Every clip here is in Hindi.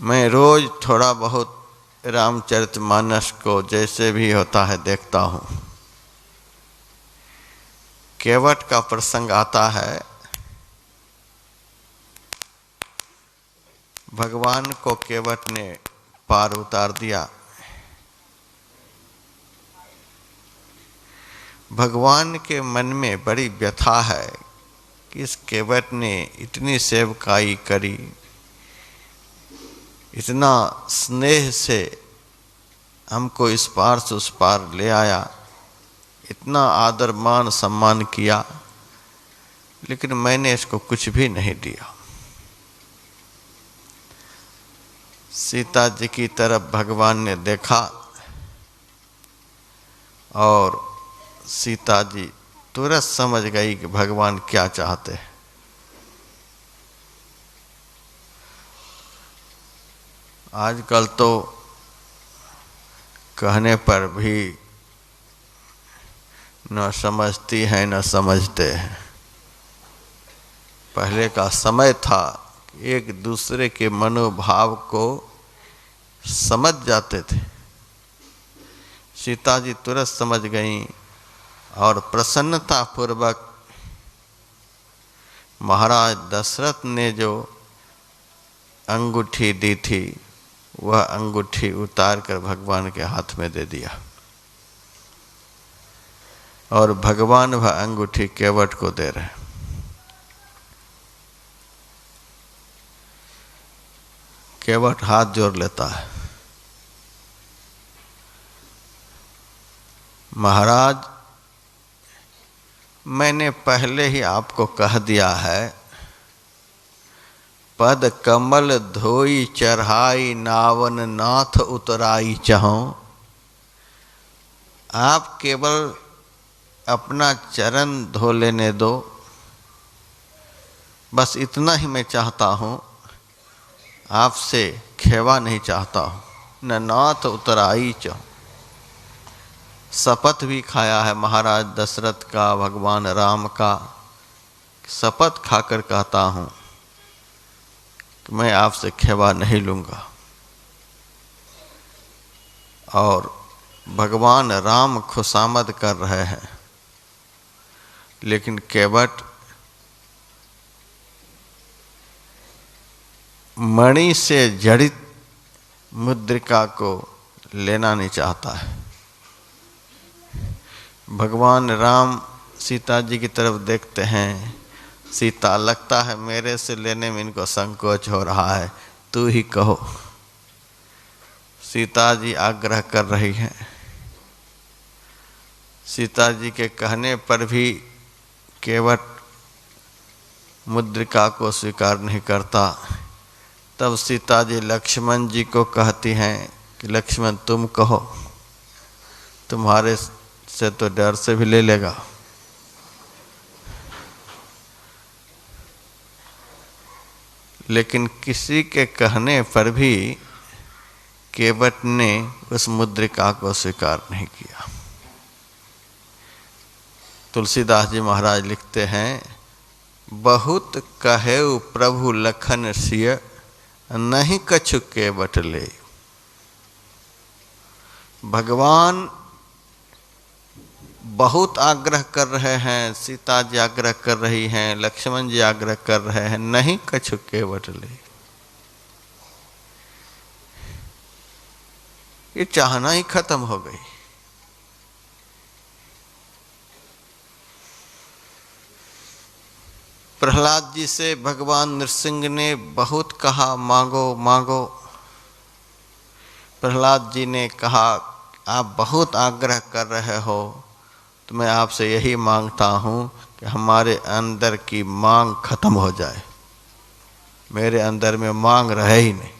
मैं रोज थोड़ा बहुत रामचरितमानस को जैसे भी होता है देखता हूँ। केवट का प्रसंग आता है। भगवान को केवट ने पार उतार दिया। भगवान के मन में बड़ी व्यथा है कि इस केवट ने इतनी सेवकाई करी, इतना स्नेह से हमको इस पार से उस पार ले आया, इतना आदर मान सम्मान किया, लेकिन मैंने इसको कुछ भी नहीं दिया। सीता जी की तरफ भगवान ने देखा और सीता जी तुरंत समझ गई कि भगवान क्या चाहते हैं। आजकल तो कहने पर भी न समझती हैं न समझते हैं। पहले का समय था कि एक दूसरे के मनोभाव को समझ जाते थे। सीता जी तुरंत समझ गईं और प्रसन्नता पूर्वक महाराज दशरथ ने जो अंगूठी दी थी वह अंगूठी उतार कर भगवान के हाथ में दे दिया और भगवान वह अंगूठी केवट को दे रहे। केवट हाथ जोड़ लेता है, महाराज मैंने पहले ही आपको कह दिया है, पद कमल धोई चढ़ाई नावन नाथ उतराई चहों। आप केवल अपना चरण धो लेने दो, बस इतना ही मैं चाहता हूँ, आपसे खेवा नहीं चाहता हूँ। न नाथ उतराई चहों। शपथ भी खाया है महाराज दशरथ का, भगवान राम का। शपथ खाकर कहता हूँ कि मैं आपसे खेवा नहीं लूँगा। और भगवान राम खुशामद कर रहे हैं, लेकिन केवट मणि से जड़ित मुद्रिका को लेना नहीं चाहता है। भगवान राम सीता जी की तरफ देखते हैं। सीता, लगता है मेरे से लेने में इनको संकोच हो रहा है, तू ही कहो। सीता जी आग्रह कर रही हैं। सीता जी के कहने पर भी केवट मुद्रिका को स्वीकार नहीं करता। तब सीता जी लक्ष्मण जी को कहती हैं कि लक्ष्मण तुम कहो, तुम्हारे से तो डर से भी ले लेगा। लेकिन किसी के कहने पर भी केवट ने उस मुद्रिका को स्वीकार नहीं किया। तुलसीदास जी महाराज लिखते हैं, बहुत कहेउ प्रभु लखन सिय नहीं कछु केवट ले। भगवान बहुत आग्रह कर रहे हैं, सीता जी आग्रह कर रही हैं, लक्ष्मण जी आग्रह कर रहे हैं, नहीं कछु केवट ले। ये चाहना ही खत्म हो गई। प्रहलाद जी से भगवान नृसिंह ने बहुत कहा, मांगो मांगो। प्रहलाद जी ने कहा, आप बहुत आग्रह कर रहे हो, तो मैं आपसे यही मांगता हूँ कि हमारे अंदर की मांग खत्म हो जाए, मेरे अंदर में मांग रहे ही नहीं।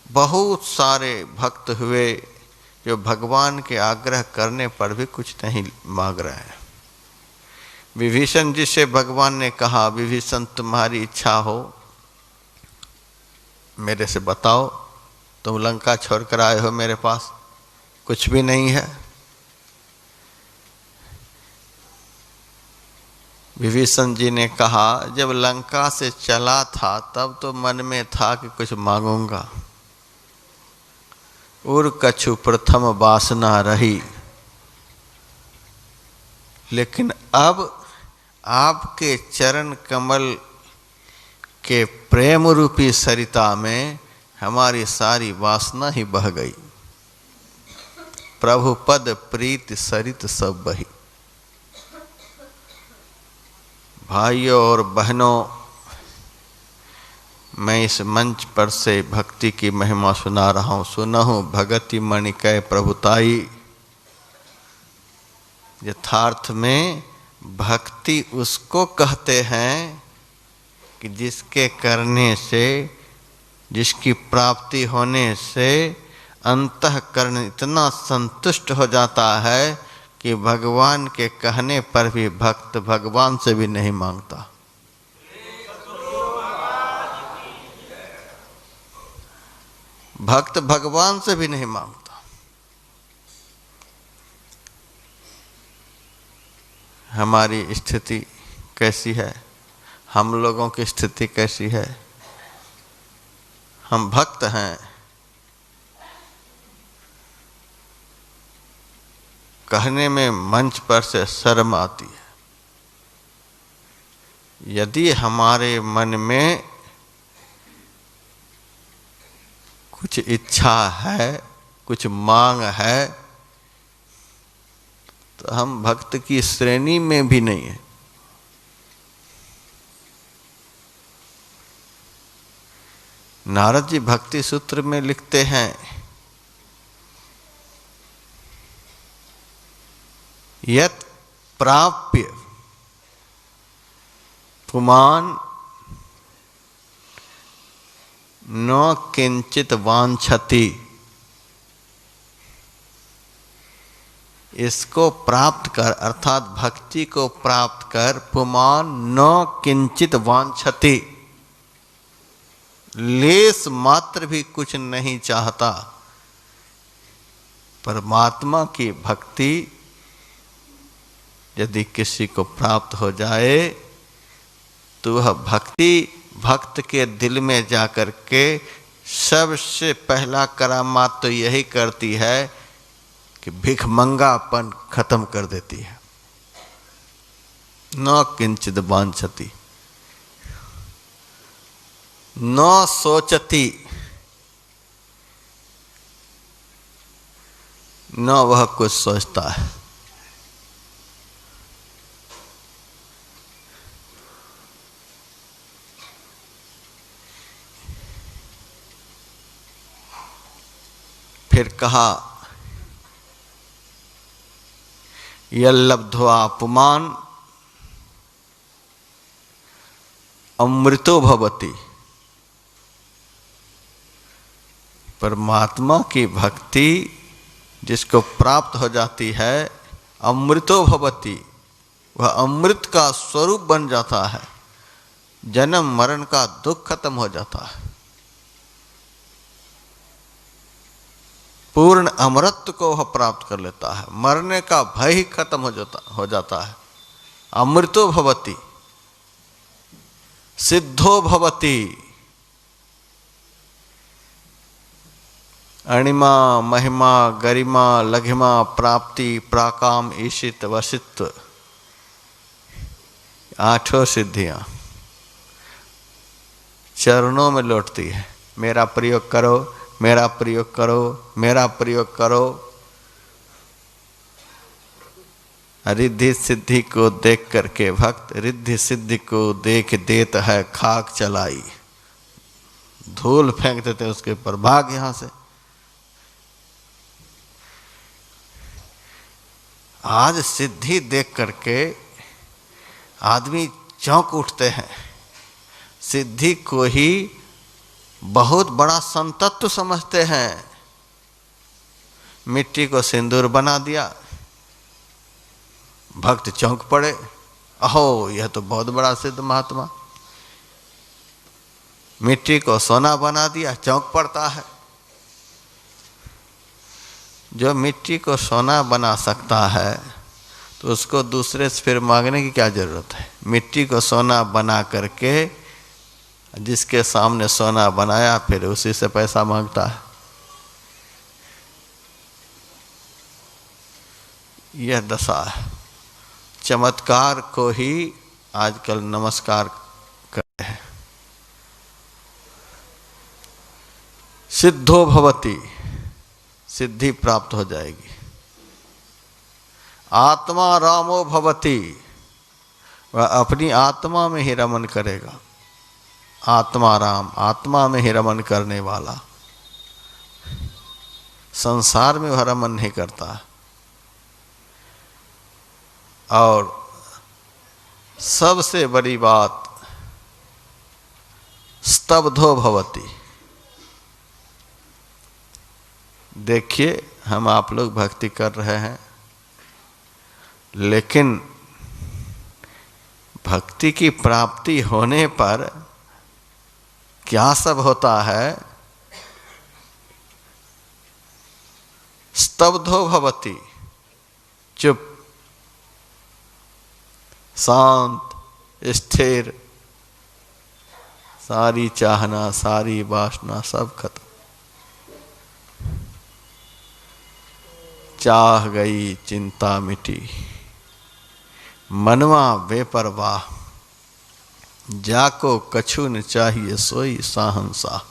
बहुत सारे भक्त हुए जो भगवान के आग्रह करने पर भी कुछ नहीं मांग रहे हैं। विभीषण जी से भगवान ने कहा, विभीषण तुम्हारी इच्छा हो मेरे से बताओ, तुम लंका छोड़कर आए हो, मेरे पास कुछ भी नहीं है। विभीषण जी ने कहा, जब लंका से चला था तब तो मन में था कि कुछ मांगूंगा, उर कछु प्रथम वासना रही, लेकिन अब आपके चरण कमल के प्रेम रूपी सरिता में हमारी सारी वासना ही बह गई। प्रभु पद प्रीत सरित सब बही। भाइयों और बहनों, मैं इस मंच पर से भक्ति की महिमा सुना रहा हूँ। सुनहु भगति मणि कै प्रभुताई। यथार्थ में भक्ति उसको कहते हैं कि जिसके करने से, जिसकी प्राप्ति होने से अंतःकरण इतना संतुष्ट हो जाता है कि भगवान के कहने पर भी भक्त भगवान से भी नहीं मांगता। भक्त भगवान से भी नहीं मांगता। हमारी स्थिति कैसी है? हम लोगों की स्थिति कैसी है? हम भक्त हैं, कहने में मंच पर से शर्म आती है। यदि हमारे मन में कुछ इच्छा है, कुछ मांग है, तो हम भक्त की श्रेणी में भी नहीं है। नारद जी भक्ति सूत्र में लिखते हैं, यत् प्राप्य पुमान न किंचित वांछति। इसको प्राप्त कर, अर्थात भक्ति को प्राप्त कर, पुमान न किंचित वांछति, लेस मात्र भी कुछ नहीं चाहता। परमात्मा की भक्ति यदि किसी को प्राप्त हो जाए तो वह भक्ति भक्त के दिल में जाकर के सबसे पहला करामात तो यही करती है कि भिखमंगापन खत्म कर देती है। न किंचित वांछति, न सोचती, न वह कुछ सोचता है। फिर कहा, यल्लब्ध्वा पुमान् अमृतो भवति। परमात्मा की भक्ति जिसको प्राप्त हो जाती है, अमृतो भवति, वह अमृत का स्वरूप बन जाता है। जन्म मरण का दुख खत्म हो जाता है। पूर्ण अमरत्व को वह प्राप्त कर लेता है। मरने का भय ही खत्म हो जाता है। अमृतो भवति, सिद्धो भवति। अणिमा महिमा गरिमा लघिमा प्राप्ति प्राकाम ईशित वसित्व, आठों सिद्धियां चरणों में लौटती है। मेरा प्रयोग करो, मेरा प्रयोग करो, मेरा प्रयोग करो। रिद्धि सिद्धि को देख करके भक्त रिद्धि सिद्धि को देख देता है खाक चलाई। धूल फेंक देते उसके ऊपर, भाग यहां से। आज सिद्धि देख करके आदमी चौंक उठते हैं। सिद्धि को ही बहुत बड़ा संतत्व समझते हैं। मिट्टी को सिंदूर बना दिया, भक्त चौंक पड़े, अहो यह तो बहुत बड़ा सिद्ध महात्मा। मिट्टी को सोना बना दिया, चौंक पड़ता है। जो मिट्टी को सोना बना सकता है तो उसको दूसरे से फिर मांगने की क्या जरूरत है। मिट्टी को सोना बना करके जिसके सामने सोना बनाया फिर उसी से पैसा मांगता है। यह दशा है। चमत्कार को ही आजकल नमस्कार करते हैं। सिद्धो भवति, सिद्धि प्राप्त हो जाएगी। आत्मा रामो भवति, वह अपनी आत्मा में ही रमन करेगा। आत्मा राम, आत्मा में ही रमन करने वाला, संसार में वह रमन नहीं करता। और सबसे बड़ी बात, स्तब्धो भवति। देखिए हम आप लोग भक्ति कर रहे हैं, लेकिन भक्ति की प्राप्ति होने पर क्या सब होता है। स्तब्धो भवति, चुप, शांत, स्थिर, सारी चाहना सारी वासना सब खत्म। चाह गई चिंता मिटी, मनवा बेपरवाह, जाको कछु न चाहिए सोई साहंसा।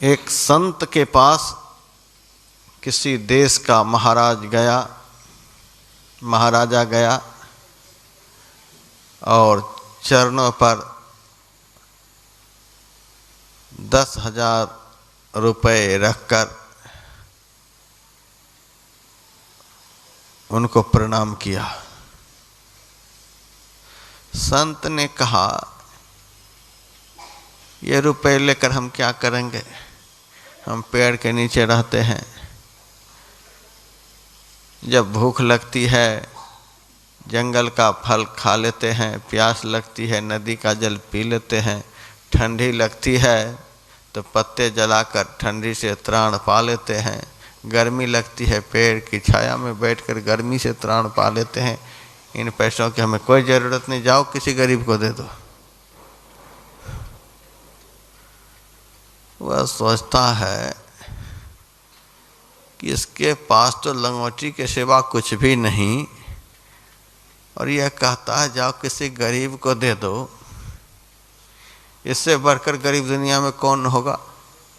एक संत के पास किसी देश का महाराजा गया और चरणों पर 10,000 रुपये रखकर उनको प्रणाम किया। संत ने कहा, ये रुपए लेकर हम क्या करेंगे, हम पेड़ के नीचे रहते हैं, जब भूख लगती है जंगल का फल खा लेते हैं, प्यास लगती है नदी का जल पी लेते हैं, ठंडी लगती है तो पत्ते जलाकर ठंडी से त्राण पा लेते हैं, गर्मी लगती है पेड़ की छाया में बैठकर गर्मी से त्राण पा लेते हैं। इन पैसों की हमें कोई ज़रूरत नहीं, जाओ किसी गरीब को दे दो। वह सोचता है कि इसके पास तो लंगोटी के सिवा कुछ भी नहीं, और यह कहता है जाओ किसी गरीब को दे दो। इससे बढ़कर गरीब दुनिया में कौन होगा।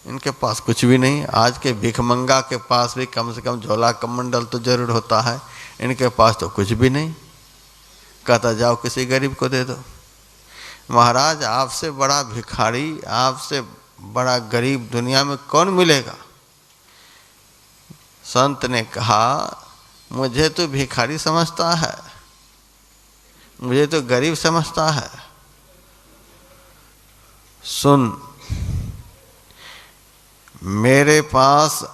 इनके पास कुछ भी नहीं। आज के भिखमंगा के पास भी कम से कम झोला कमंडल तो जरूर होता है, इनके पास तो कुछ भी नहीं। कहता जाओ किसी गरीब को दे दो। महाराज आपसे बड़ा भिखारी, आपसे बड़ा गरीब दुनिया में कौन मिलेगा। संत ने कहा, मुझे तो भिखारी समझता है, मुझे तो गरीब समझता है। सुन, मेरे पास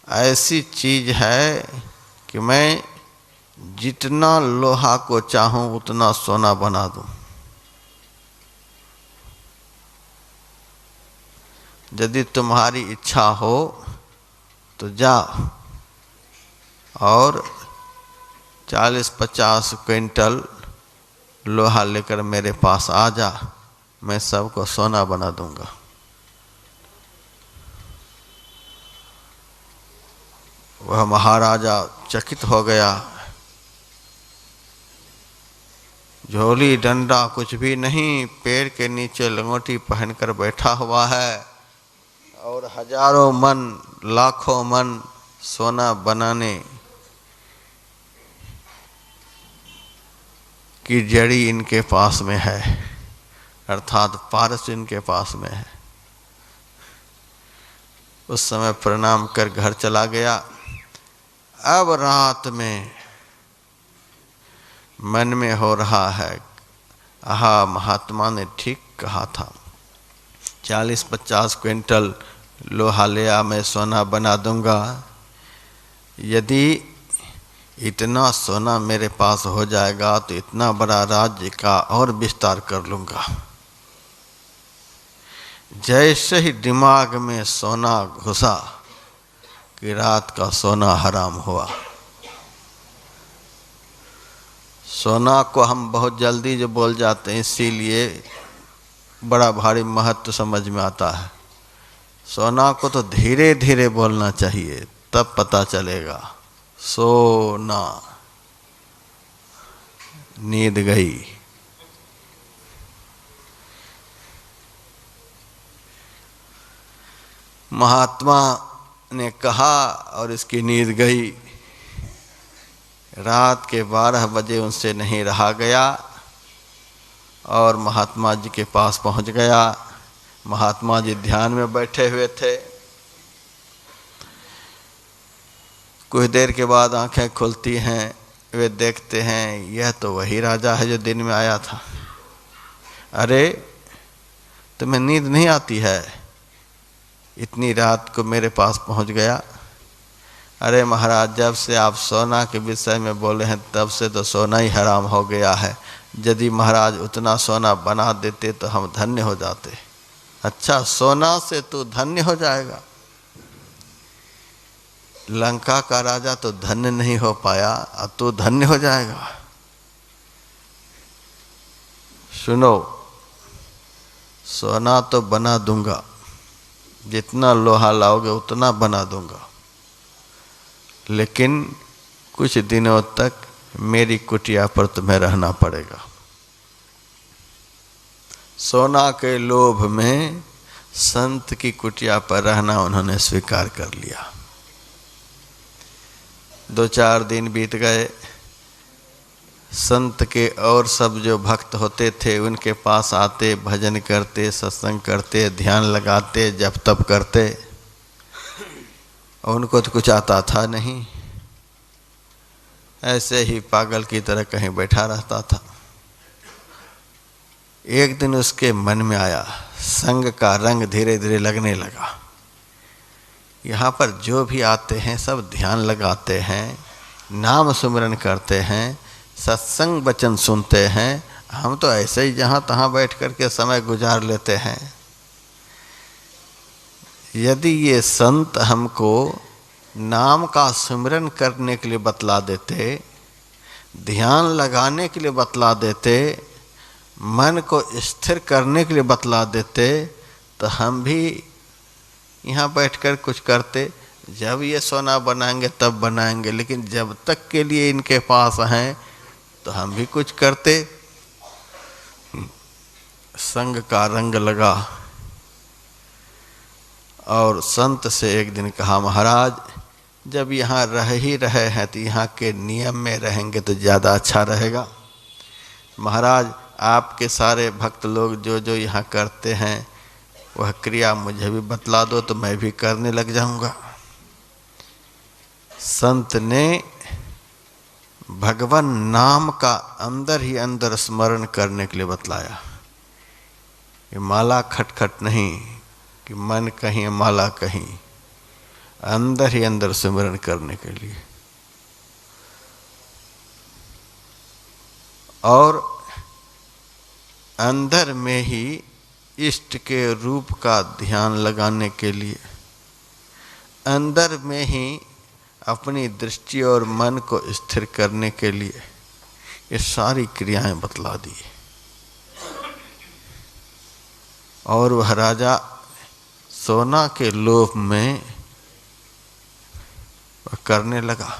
ऐसी चीज है कि मैं जितना लोहा को चाहूं उतना सोना बना दूं। यदि तुम्हारी इच्छा हो तो जा और 40-50 क्विंटल लोहा लेकर मेरे पास आ जा, मैं सबको सोना बना दूंगा। वह महाराजा चकित हो गया। झोली डंडा कुछ भी नहीं, पेड़ के नीचे लंगोटी पहनकर बैठा हुआ है और हजारों मन लाखों मन सोना बनाने की जड़ी इनके पास में है, अर्थात पारस इनके पास में है। उस समय प्रणाम कर घर चला गया। अब रात में मन में हो रहा है, आहा महात्मा ने ठीक कहा था, 40-50 क्विंटल लोहा लिया मैं सोना बना दूंगा। यदि इतना सोना मेरे पास हो जाएगा तो इतना बड़ा राज्य का और विस्तार कर लूंगा। जैसे ही दिमाग में सोना घुसा कि रात का सोना हराम हुआ। सोना को हम बहुत जल्दी जो बोल जाते हैं, इसीलिए बड़ा भारी महत्व समझ में आता है। सोना को तो धीरे धीरे बोलना चाहिए, तब पता चलेगा। सोना, नींद गई। महात्मा ने कहा और इसकी नींद गई। रात के 12 बजे उनसे नहीं रहा गया और महात्मा जी के पास पहुंच गया। महात्मा जी ध्यान में बैठे हुए थे। कुछ देर के बाद आंखें खुलती हैं, वे देखते हैं यह तो वही राजा है जो दिन में आया था। अरे तुम्हें नींद नहीं आती है? इतनी रात को मेरे पास पहुंच गया। अरे महाराज, जब से आप सोना के विषय में बोले हैं तब से तो सोना ही हराम हो गया है। यदि महाराज उतना सोना बना देते तो हम धन्य हो जाते। अच्छा, सोना से तू धन्य हो जाएगा? लंका का राजा तो धन्य नहीं हो पाया, अब तू धन्य हो जाएगा? सुनो, सोना तो बना दूंगा, जितना लोहा लाओगे उतना बना दूंगा, लेकिन कुछ दिनों तक मेरी कुटिया पर तुम्हें रहना पड़ेगा। सोना के लोभ में संत की कुटिया पर रहना उन्होंने स्वीकार कर लिया। 2-4 दिन बीत गए। संत के और सब जो भक्त होते थे उनके पास आते, भजन करते, सत्संग करते, ध्यान लगाते, जप तप करते। उनको तो कुछ आता था नहीं, ऐसे ही पागल की तरह कहीं बैठा रहता था। एक दिन उसके मन में आया, संग का रंग धीरे धीरे लगने लगा। यहाँ पर जो भी आते हैं सब ध्यान लगाते हैं, नाम सुमिरन करते हैं, सत्संग वचन सुनते हैं। हम तो ऐसे ही जहाँ तहाँ बैठ कर के समय गुजार लेते हैं। यदि ये संत हमको नाम का सुमिरन करने के लिए बतला देते, ध्यान लगाने के लिए बतला देते, मन को स्थिर करने के लिए बतला देते, तो हम भी यहाँ बैठकर कुछ करते। जब ये सोना बनाएंगे तब बनाएंगे, लेकिन जब तक के लिए इनके पास हैं तो हम भी कुछ करते। संग का रंग लगा और संत से एक दिन कहा, महाराज जब यहाँ रह ही रहे हैं तो यहाँ के नियम में रहेंगे तो ज़्यादा अच्छा रहेगा। महाराज आपके सारे भक्त लोग जो जो यहाँ करते हैं वह क्रिया मुझे भी बतला दो तो मैं भी करने लग जाऊंगा। संत ने भगवान नाम का अंदर ही अंदर स्मरण करने के लिए बतलाया। ये माला खटखट नहीं कि मन कहीं माला कहीं, अंदर ही अंदर स्मरण करने के लिए। और अंदर में ही इष्ट के रूप का ध्यान लगाने के लिए, अंदर में ही अपनी दृष्टि और मन को स्थिर करने के लिए ये सारी क्रियाएं बतला दी। और वह राजा सोना के लोभ में करने लगा।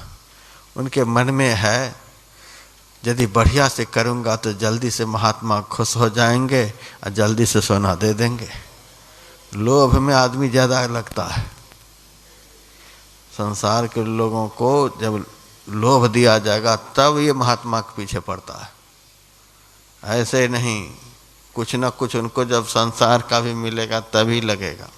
उनके मन में है यदि बढ़िया से करूँगा तो जल्दी से महात्मा खुश हो जाएंगे और जल्दी से सोना दे देंगे। लोभ में आदमी ज़्यादा लगता है। संसार के लोगों को जब लोभ दिया जाएगा तब ये महात्मा के पीछे पड़ता है। ऐसे नहीं, कुछ न कुछ उनको जब संसार का भी मिलेगा तभी लगेगा।